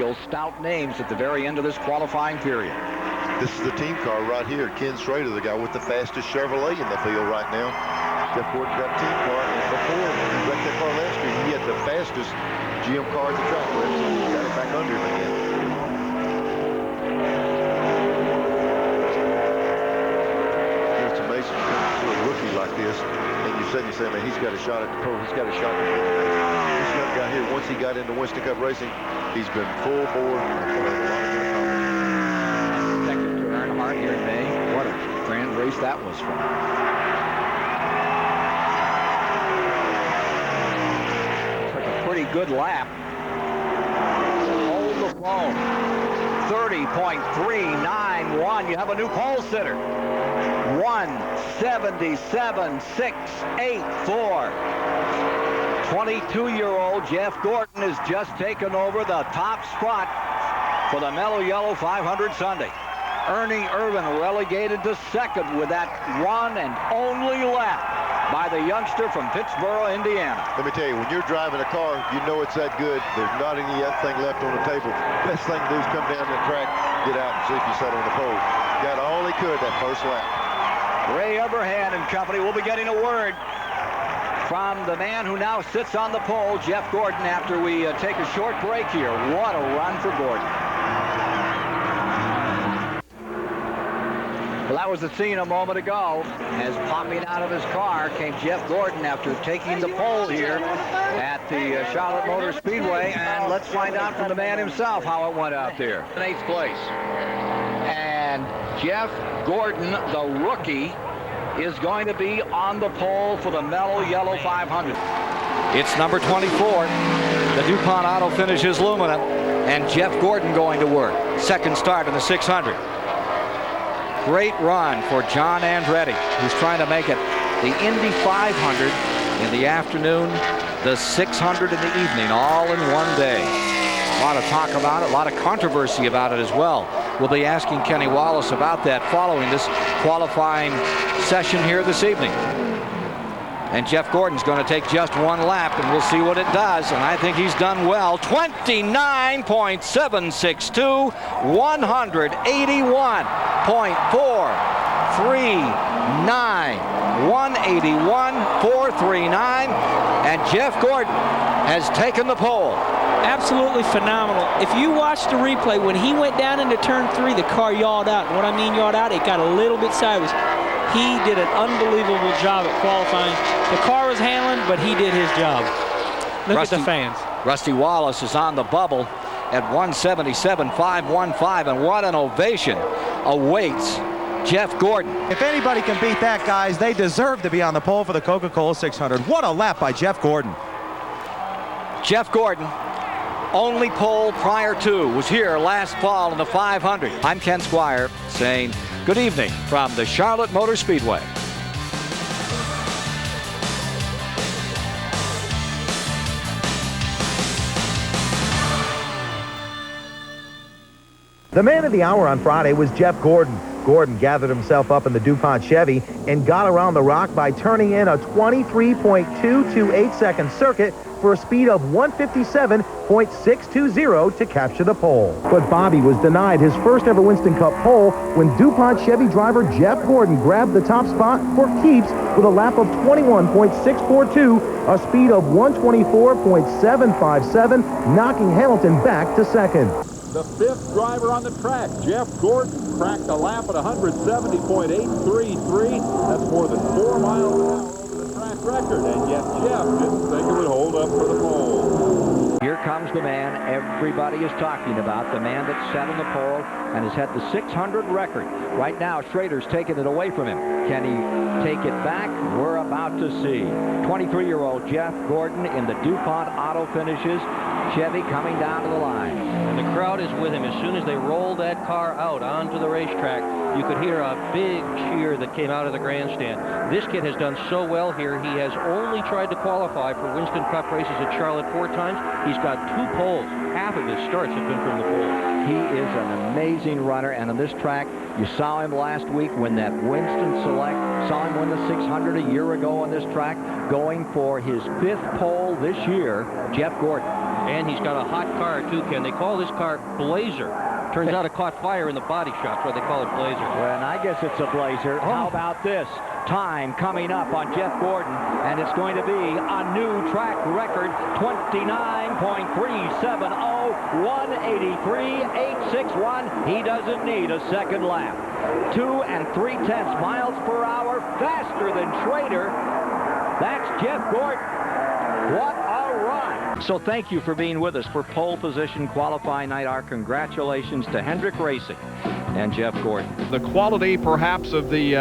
real stout names at the very end of this qualifying period. This is the team car right here. Ken Schrader, the guy with the fastest Chevrolet in the field right now. Jeff Gordon's got a team car, and before he wrecked that car last year, he had the fastest GM car at the track. So he got it back under him again. It's amazing to come to a rookie like this, and you say, man, he's got a shot at the pro. He's got a shot at the pro. This young guy here, once he got into Winston Cup racing, he's been full bore. Here in May. What a grand race that was for him. Took a pretty good lap. Hold the phone. 30.391. You have a new pole sitter. 177.684. 22-year-old Jeff Gordon has just taken over the top spot for the Mellow Yellow 500 Sunday. Ernie Irvin relegated to second with that one and only lap by the youngster from Pittsburgh, Indiana. Let me tell you, when you're driving a car, you know it's that good. There's not any other thing left on the table. Best thing to do is come down the track, get out and see if you settle on the pole. Got all he could that first lap. Ray Eberhand and company will be getting a word from the man who now sits on the pole, Jeff Gordon, after we take a short break here. What a run for Gordon. Well, that was the scene a moment ago. As popping out of his car came Jeff Gordon after taking the pole here at the Charlotte Motor Speedway. And let's find out from the man himself how it went out there. In 8th place. And Jeff Gordon, the rookie, is going to be on the pole for the Mellow Yellow 500. It's number 24. The DuPont Auto finishes Lumina. And Jeff Gordon going to work. Second start in the 600. Great run for John Andretti, who's trying to make it the Indy 500 in the afternoon, the 600 in the evening, all in one day. A lot of talk about it, a lot of controversy about it as well. We'll be asking Kenny Wallace about that following this qualifying session here this evening. And Jeff Gordon's going to take just one lap, and we'll see what it does. And I think he's done well. 29.762, 181.439, 181.439, and Jeff Gordon has taken the pole. Absolutely phenomenal. If you watch the replay, when he went down into turn 3, the car yawed out. And what I mean yawed out, it got a little bit sideways. He did an unbelievable job at qualifying. The car was handling, but he did his job. Look at the fans. Rusty Wallace is on the bubble at 177.515, and what an ovation awaits Jeff Gordon. If anybody can beat that, guys, they deserve to be on the pole for the Coca-Cola 600. What a lap by Jeff Gordon. Jeff Gordon, only pole prior to, was here last fall in the 500. I'm Ken Squire saying good evening from the Charlotte Motor Speedway. The man of the hour on Friday was Jeff Gordon. Gordon gathered himself up in the DuPont Chevy and got around the rock by turning in a 23.228-second circuit for a speed of 157.620 to capture the pole. But Bobby was denied his first ever Winston Cup pole when DuPont Chevy driver Jeff Gordon grabbed the top spot for keeps with a lap of 21.642, a speed of 124.757, knocking Hamilton back to second. The fifth driver on the track, Jeff Gordon, cracked a lap at 170.833. That's more than 4 miles an hour over the track record, and yet Jeff didn't think it would hold up for the pole. Here comes the man everybody is talking about, the man that sat on the pole and has had the 600 record. Right now, Schrader's taking it away from him. Can he take it back? We're about to see. 23-year-old Jeff Gordon in the DuPont Auto finishes. Chevy coming down to the line. And the crowd is with him. As soon as they rolled that car out onto the racetrack, you could hear a big cheer that came out of the grandstand. This kid has done so well here. He has only tried to qualify for Winston Cup races at Charlotte 4 times. He's got 2 poles. Half of his starts have been from the pole. He is an amazing runner, and on this track, you saw him last week win that Winston Select, saw him win the 600 a year ago on this track, going for his 5th pole this year, Jeff Gordon. And he's got a hot car, too, Ken. They call this car Blazer. Turns out it caught fire in the body shop, so they call it Blazer. Well, and I guess it's a Blazer. How about this? Time coming up on Jeff Gordon, and it's going to be a new track record, 29.370, 183.861. He doesn't need a second lap. 2 3/10 miles per hour, faster than Schrader. That's Jeff Gordon. What a run. So thank you for being with us for pole position qualifying night. Our congratulations to Hendrick Racing and Jeff Gordon. The quality, perhaps, of the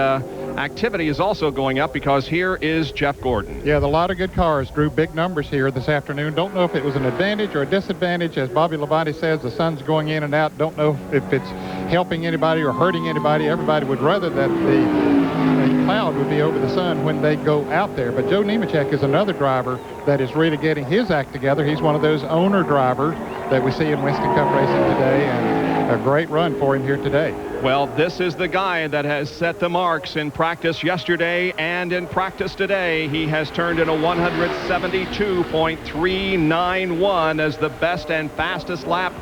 activity is also going up because here is Jeff Gordon. Yeah, a lot of good cars drew big numbers here this afternoon. Don't know if it was an advantage or a disadvantage. As Bobby Labonte says, the sun's going in and out. Don't know if it's helping anybody or hurting anybody. Everybody would rather that the cloud would be over the sun when they go out there. But Joe Nemechek is another driver that is really getting his act together. He's one of those owner drivers that we see in Winston Cup racing today, and a great run for him here today. Well, this is the guy that has set the marks in practice yesterday and in practice today. He has turned in a 172.391 as the best and fastest lap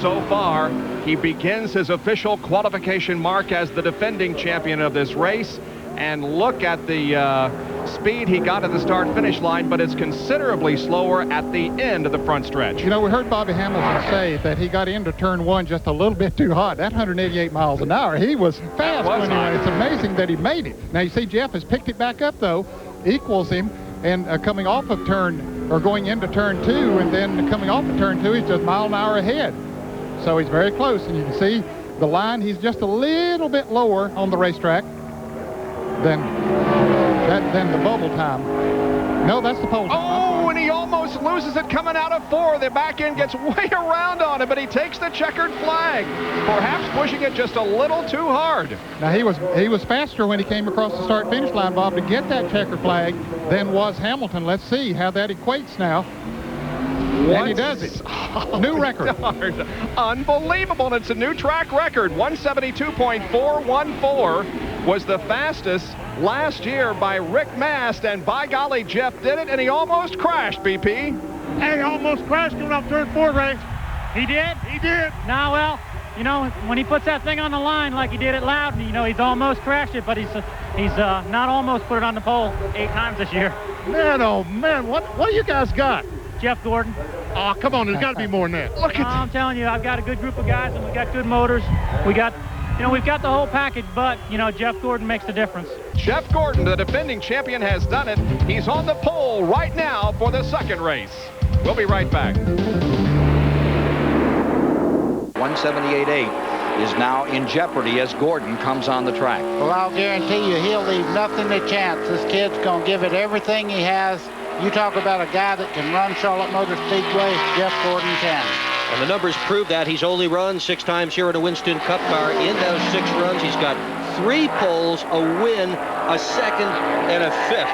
so far. He begins his official qualification mark as the defending champion of this race. And look at the speed he got at the start-finish line, but it's considerably slower at the end of the front stretch. You know, we heard Bobby Hamilton say that he got into turn 1 just a little bit too hot. That 188 miles an hour, he was fast. It's amazing that he made it. Now, you see, Jeff has picked it back up, though, equals him, and coming off of going into turn 2, and then coming off of turn 2, he's just a mile an hour ahead. So he's very close, and you can see the line, he's just a little bit lower on the racetrack than the bubble time. No, that's the pole time. Oh, and he almost loses it coming out of 4. The back end gets way around on him, but he takes the checkered flag, perhaps pushing it just a little too hard. Now, he was faster when he came across the start-finish line, Bob, to get that checkered flag than was Hamilton. Let's see how that equates now. And he does it. New record. Darn. Unbelievable. And it's a new track record. 172.414 was the fastest last year by Rick Mast. And by golly, Jeff did it, and he almost crashed, BP. Hey, almost crashed coming off turn 4, Ray. He did? He did. Nah, well, you know, when he puts that thing on the line like he did at Loudon, you know, he's almost crashed it, but he's not almost put it on the pole 8 times this year. Man, oh, man, what do you guys got? Jeff Gordon. Oh, come on, there's got to be more than that. Look at I'm telling you, I've got a good group of guys, and we got good motors. We've got the whole package, but, you know, Jeff Gordon makes the difference. Jeff Gordon, the defending champion, has done it. He's on the pole right now for the second race. We'll be right back. 178.8 is now in jeopardy as Gordon comes on the track. Well, I'll guarantee you he'll leave nothing to chance. This kid's going to give it everything he has. You talk about a guy that can run Charlotte Motor Speedway, Jeff Gordon can. And the numbers prove that. He's only run 6 times here in a Winston Cup car. In those 6 runs, he's got 3 poles, a win, a second, and a 5th.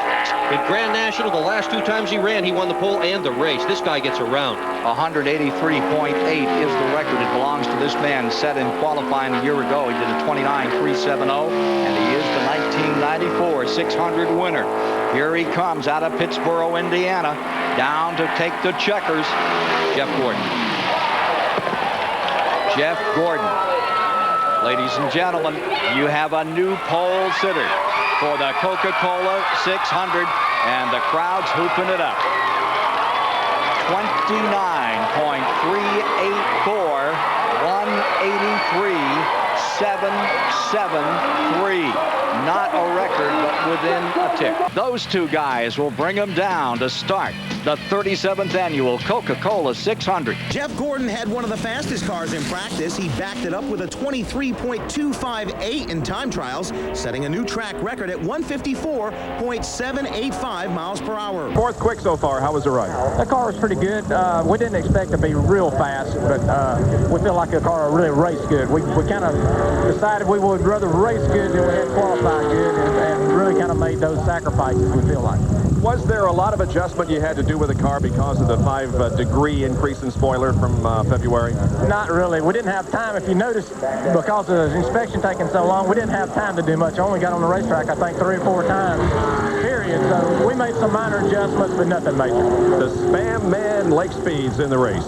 In Grand National, the last 2 times he ran, he won the pole and the race. This guy gets around. 183.8 is the record. It belongs to this man, set in qualifying a year ago. He did a 29.370, and he is the 1994 600 winner. Here he comes out of Pittsboro, Indiana, down to take the checkers. Jeff Gordon. Jeff Gordon. Ladies and gentlemen, you have a new pole sitter for the Coca-Cola 600, and the crowd's hooping it up. 29.384, 183.773. Not a record, but within a tick. Those 2 guys will bring them down to start the 37th annual Coca-Cola 600. Jeff Gordon had one of the fastest cars in practice. He backed it up with a 23.258 in time trials, setting a new track record at 154.785 miles per hour. 4th quick so far. How was the ride? The car was pretty good. We didn't expect to be real fast, but we feel like the car really raced good. We kind of decided we would rather race good than we had qualified good, and really kind of made those sacrifices, we feel like. Was there a lot of adjustment you had to do with the car because of the 5-degree increase in spoiler from February? Not really. We didn't have time. If you notice, because of the inspection taking so long, we didn't have time to do much. I only got on the racetrack, I think, 3 or 4 times, period. So we made some minor adjustments, but nothing major. The Spam Man Lake Speeds in the race.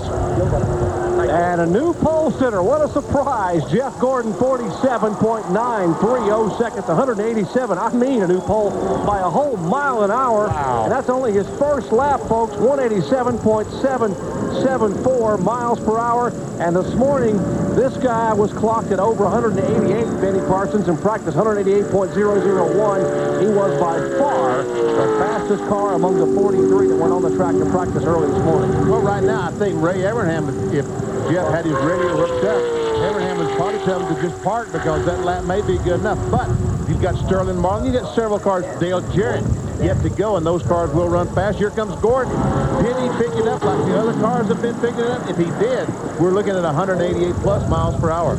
And a new pole sitter. What a surprise. Jeff Gordon, 47.930 seconds, 187. I mean, a new pole by a whole mile an hour. Wow. And that's only his first lap, folks. 187.774 miles per hour. And this morning, this guy was clocked at over 188, Benny Parsons, in practice, 188.001. He was by far the fastest car among the 43 that went on the track to practice early this morning. Well, right now, I think Ray Evernham, if Jeff had his radio hooked up, Evernham would probably tell him to just park because that lap may be good enough. But you've got Sterling Marlin, you've got several cars, Dale Jarrett, yet to go, and those cars will run fast. Here comes Gordon. Did he pick it up like the other cars have been picking it up? If he did, we're looking at 188 plus miles per hour.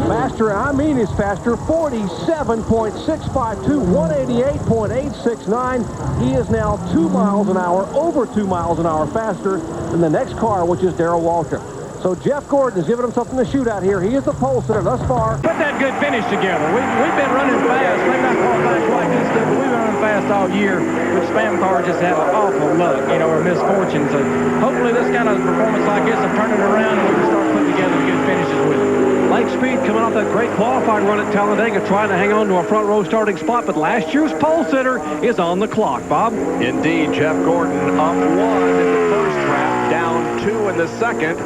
Faster, I mean is faster, 47.652, 188.869. He is now 2 miles an hour, over 2 miles an hour faster than the next car, which is Darrell Waltrip. So Jeff Gordon is giving him something to shoot out here. He is the pole sitter thus far. Put that good finish together. We've been running fast. Maybe not qualifying quite this stuff, but we've been running fast all year. With Spam cars just have awful luck, or misfortune. So hopefully this kind of performance like this will turn it around and we can start putting together good finishes with it. Lake Speed coming off that great qualifying run at Talladega, trying to hang on to a front row starting spot, but last year's pole sitter is on the clock, Bob. Indeed, Jeff Gordon up 1 in the first lap, down 2 in the second.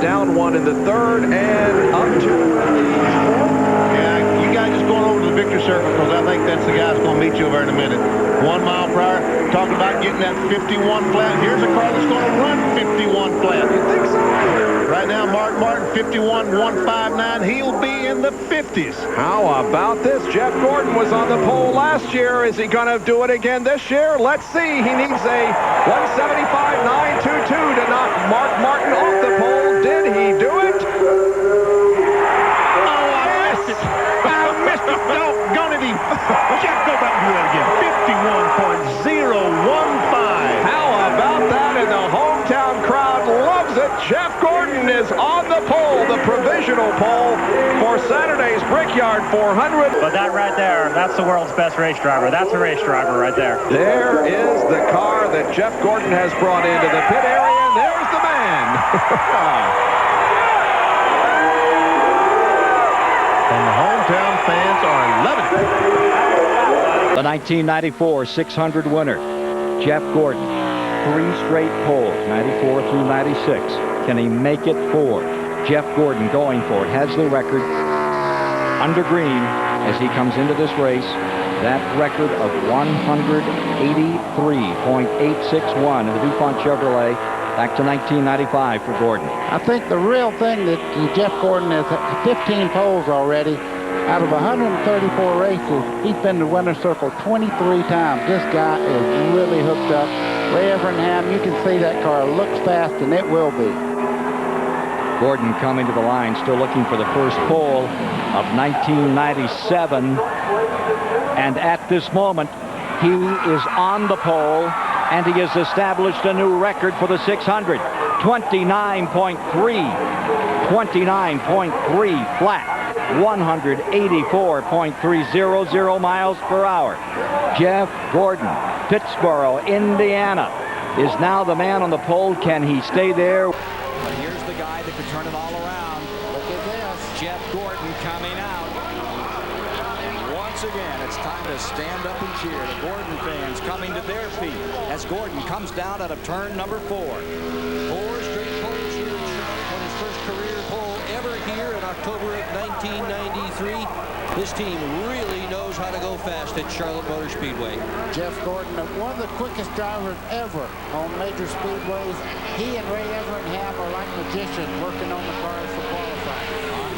Down 1 in the third, and up 2 in the fourth. Yeah, you guys just going over to the victory circle because I think that's the guy that's going to meet you over in a minute. 1 mile per hour. Talking about getting that 51 flat. Here's a car that's going to run 51 flat. You think so? Right now, Mark Martin, 51.159. He'll be in the 50s. How about this? Jeff Gordon was on the pole last year. Is he going to do it again this year? Let's see. He needs a 175.922 to knock Mark Martin off the pole. Did he do it? Oh, I missed it. I missed it. Doggone it. Jeff, go back and do that again. 51.015. How about that? And the hometown crowd loves it. Jeff Gordon is on the pole, the provisional pole for Saturday's Brickyard 400. But that right there, that's the world's best race driver. That's a race driver right there. There is the car that Jeff Gordon has brought into the pit area, and there's the man. And the hometown fans are loving it. The 1994 600 winner, Jeff Gordon. 3 straight poles, 94 through 96. Can he make it 4? Jeff Gordon going for it. Has the record under green as he comes into this race. That record of 183.861 in the DuPont Chevrolet back to 1995 for Gordon. I think the real thing that Jeff Gordon has 15 poles already. Out of 134 races, he's been to winner's circle 23 times. This guy is really hooked up. Ray Evernham, you can see that car looks fast, and it will be. Gordon coming to the line, still looking for the first pole of 1997. And at this moment, he is on the pole, and he has established a new record for the 600. 29.3 flat. 184.300 miles per hour. Jeff Gordon, Pittsboro, Indiana, is now the man on the pole. Can he stay there? But here's the guy that could turn it all around. Look at this. Jeff Gordon coming out. And once again, it's time to stand up and cheer. The Gordon fans coming to their feet as Gordon comes down out of turn number 4. 4 straight poles here in Charlotte on his first career pole ever here in October of 1993. This team really knows how to go fast at Charlotte Motor Speedway. Jeff Gordon, one of the quickest drivers ever on major speedways. He and Ray Evernham are like magicians working on the cars for qualifying.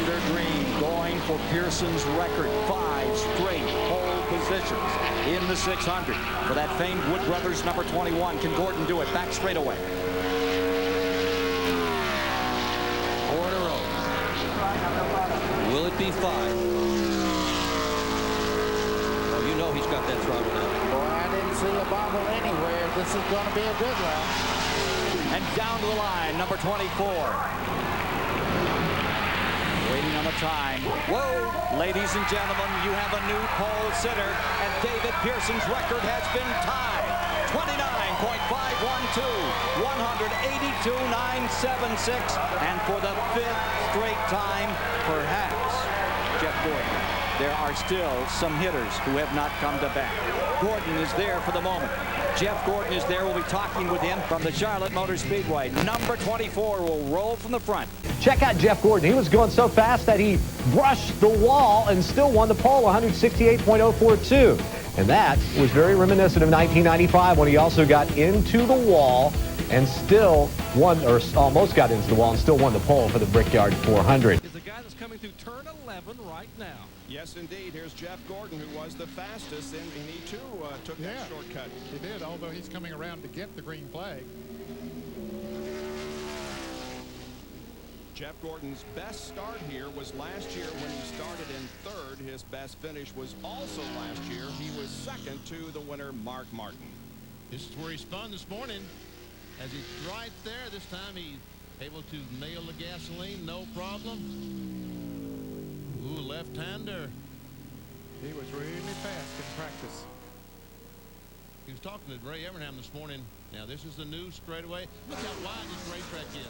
Under green, going for Pearson's record, 5 straight pole positions in the 600. For that famed Wood Brothers number 21, can Gordon do it? Back straight away. 4 in a row. Will it be 5? You know he's got that throttle down. Boy, I didn't see a bobble anywhere. This is going to be a good lap. And down to the line, number 24. Waiting on the time. Whoa, ladies and gentlemen, you have a new pole sitter, and David Pearson's record has been tied. 29.512, 182.976, and for the 5th straight time, perhaps, Jeff Gordon. There are still some hitters who have not come to bat. Gordon is there for the moment. Jeff Gordon is there. We'll be talking with him from the Charlotte Motor Speedway. Number 24 will roll from the front. Check out Jeff Gordon. He was going so fast that he brushed the wall and still won the pole, 168.042. And that was very reminiscent of 1995 when he also got into the wall and still won, or almost got into the wall and still won the pole for the Brickyard 400. Is the guy that's coming through turn 11 right now. Yes, indeed. Here's Jeff Gordon, who was the fastest, and he, too, took that shortcut. He did, although he's coming around to get the green flag. Jeff Gordon's best start here was last year when he started in 3rd. His best finish was also last year. He was 2nd to the winner, Mark Martin. This is where he spun this morning. As he's right there, this time he's able to nail the gasoline, no problem. Ooh, left-hander. He was really fast in practice. He was talking to Ray Evernham this morning. Now, this is the new straightaway. Look how wide this racetrack is.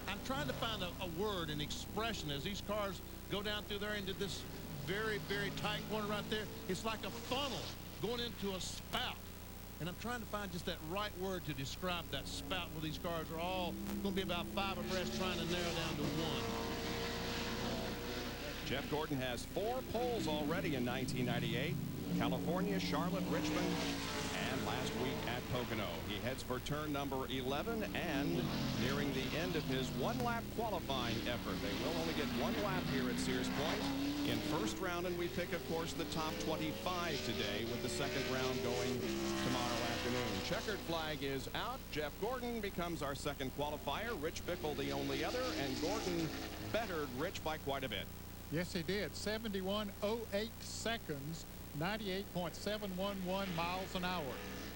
I'm trying to find a word, an expression, as these cars go down through there into this very, very tight corner right there. It's like a funnel going into a spout. And I'm trying to find just that right word to describe that spout where these cars are all going to be about 5 abreast trying to narrow down to 1. Jeff Gordon has 4 poles already in 1998. California, Charlotte, Richmond, and last week at Pocono. He heads for turn number 11 and nearing the end of his one-lap qualifying effort. They will only get 1 lap here at Sears Point in first round, and we pick, of course, the top 25 today with the second round going tomorrow afternoon. Checkered flag is out. Jeff Gordon becomes our second qualifier. Rich Bickle the only other, and Gordon bettered Rich by quite a bit. Yes, he did. 71.08 seconds, 98.711 miles an hour.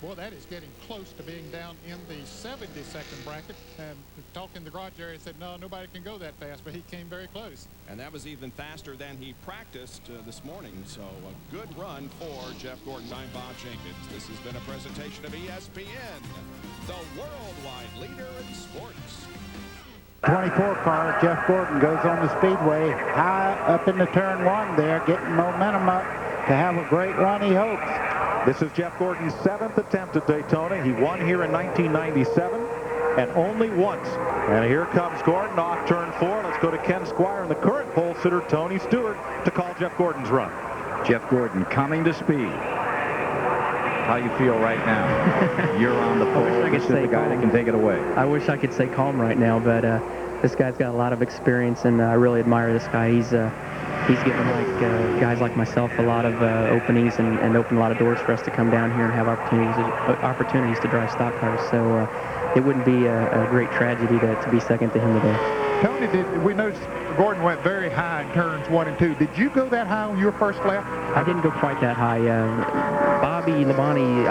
Boy, that is getting close to being down in the 70-second bracket. And talking in the garage area said, no, nobody can go that fast, but he came very close. And that was even faster than he practiced this morning. So a good run for Jeff Gordon. I'm Bob Jenkins. This has been a presentation of ESPN, the worldwide leader in sports. 24 car, Jeff Gordon goes on the speedway high up in the turn 1 there, getting momentum up to have a great run, he hopes. This is Jeff Gordon's 7th attempt at Daytona. He won here in 1997 and only once. And here comes Gordon off turn 4. Let's go to Ken Squire and the current pole sitter, Tony Stewart, to call Jeff Gordon's run. Jeff Gordon coming to speed. How you feel right now? You're on the pole. This is the guy that can take it away. I wish I could stay calm right now, but this guy's got a lot of experience, and I really admire this guy. He's given guys like myself a lot of openings and opened a lot of doors for us to come down here and have opportunities to drive stock cars. So it wouldn't be a great tragedy to be second to him today. Tony, we noticed Gordon went very high in turns 1 and 2. Did you go that high on your first lap? I didn't go quite that high. Bobby Labonte,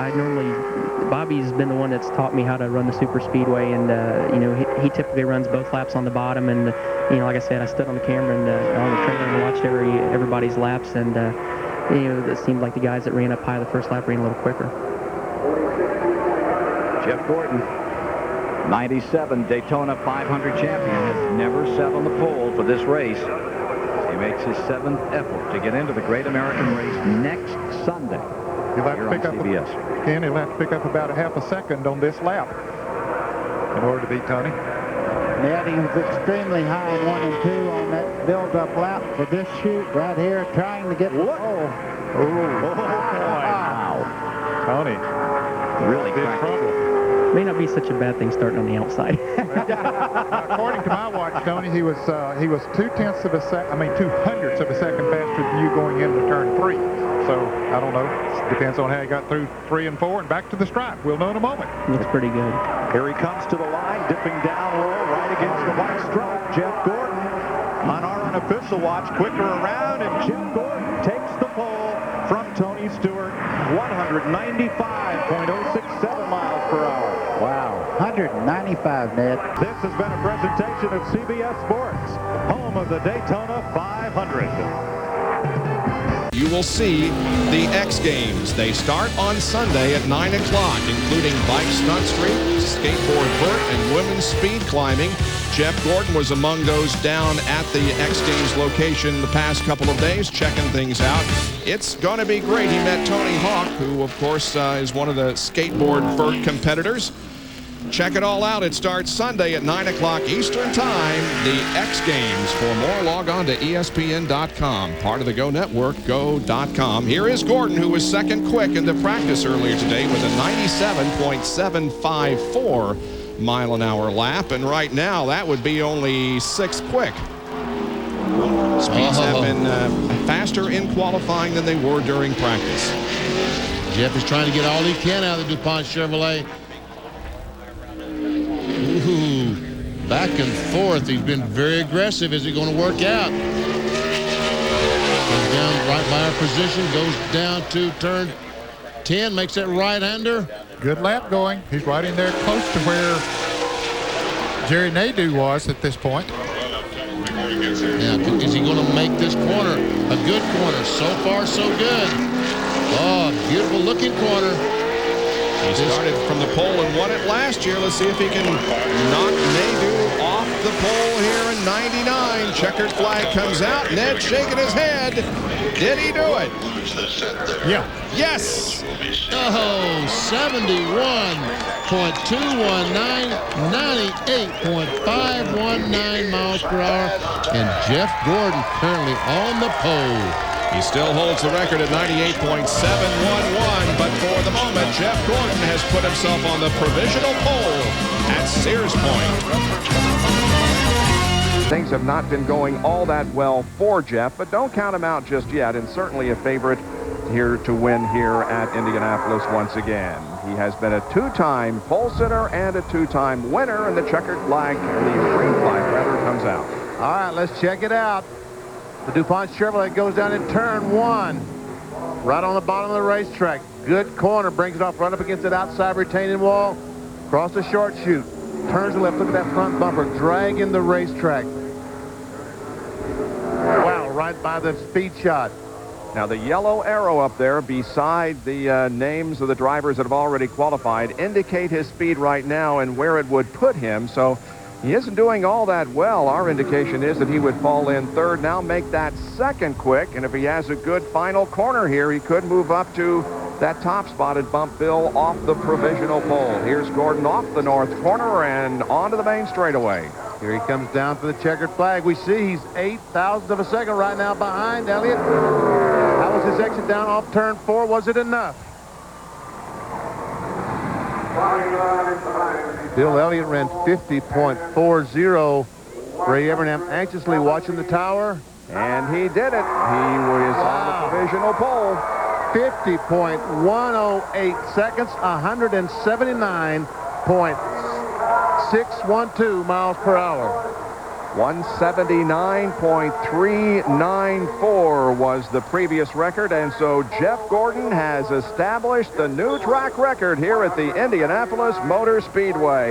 Bobby's been the one that's taught me how to run the super speedway, and you know, he typically runs both laps on the bottom, and you know, like I said, I stood on the camera and on the trailer and watched everybody's laps, and you know, it seemed like the guys that ran up high the first lap ran a little quicker. Jeff Gordon, 97 Daytona 500 champion, has never sat on the pole for this race. He makes his 7th effort to get into the Great American Race next Sunday. He'll have to pick up Ken, he'll have to pick up about a half a second on this lap in order to beat Tony. Yeah, he was extremely high in 1 and 2 on that build-up lap for this shoot right here, trying to get the pole. Oh, wow. Tony, really big trouble. May not be such a bad thing starting on the outside. According to my watch, Tony, he was 2/10 of a second, 2/100 of a second faster than you going into turn 3. So I don't know. Depends on how he got through 3 and 4 and back to the stripe. We'll know in a moment. Looks pretty good. Here he comes to the line, dipping down low, right against the white stripe. Jeff Gordon on our unofficial watch, quicker around, and Jeff Gordon takes the pole from Tony Stewart, 195.067 miles per hour. Wow. 195, Ned. This has been a presentation of CBS Sports, home of the Daytona 500. You will see the X Games. They start on Sunday at 9 o'clock, including bike stunt street, skateboard vert, and women's speed climbing. Jeff Gordon was among those down at the X Games location the past couple of days, checking things out. It's going to be great. He met Tony Hawk, who, of course, is one of the skateboard vert competitors. Check it all out. It starts Sunday at 9 o'clock Eastern Time, the X Games. For more, log on to ESPN.com. Part of the Go Network, go.com. Here is Gordon, who was second quick in the practice earlier today with a 97.754 mile-an-hour lap. And right now, that would be only sixth quick. Speeds have been faster in qualifying than they were during practice. Jeff is trying to get all he can out of the DuPont Chevrolet. Ooh, back and forth. He's been very aggressive. Is it going to work out? Comes down right by our position, goes down to turn 10, makes that right-hander. Good lap going. He's right in there close to where Jerry Nadeau was at this point. Now, is he going to make this corner a good corner? So far, so good. Oh, beautiful looking corner. He started from the pole and won it last year. Let's see if he can knock Nadeau off the pole here in 99. Checkered flag comes out. Ned shaking his head. Did he do it? Yeah. Yes. Oh, 71.219, 98.519 miles per hour. And Jeff Gordon currently on the pole. He still holds the record at 98.711, but for the moment, Jeff Gordon has put himself on the provisional pole at Sears Point. Things have not been going all that well for Jeff, but don't count him out just yet, and certainly a favorite here to win here at Indianapolis once again. He has been a two-time pole sitter and a two-time winner, and the checkered flag, or the green flag rather, comes out. All right, let's check it out. The DuPont Chevrolet goes down in turn 1, right on the bottom of the racetrack. Good corner, brings it off right up against that outside retaining wall, across the short chute, turns to the left. Look at that front bumper, dragging the racetrack. Wow, right by the speed shot. Now the yellow arrow up there beside the names of the drivers that have already qualified indicate his speed right now and where it would put him. So he isn't doing all that well. Our indication is that he would fall in third now, make that second quick, and if he has a good final corner here, he could move up to that top spot and bump Bill off the provisional pole. Here's Gordon off the north corner and onto the main straightaway. Here he comes down for the checkered flag. We see he's 0.08 of a second right now behind Elliott. How was his exit down off turn 4? Was it enough? Bill Elliott ran 50.40. Ray Evernham anxiously watching the tower. And he did it. He was on the provisional pole. 50.108 seconds, 179.612 miles per hour. 179.394 was the previous record, and so Jeff Gordon has established the new track record here at the Indianapolis Motor Speedway.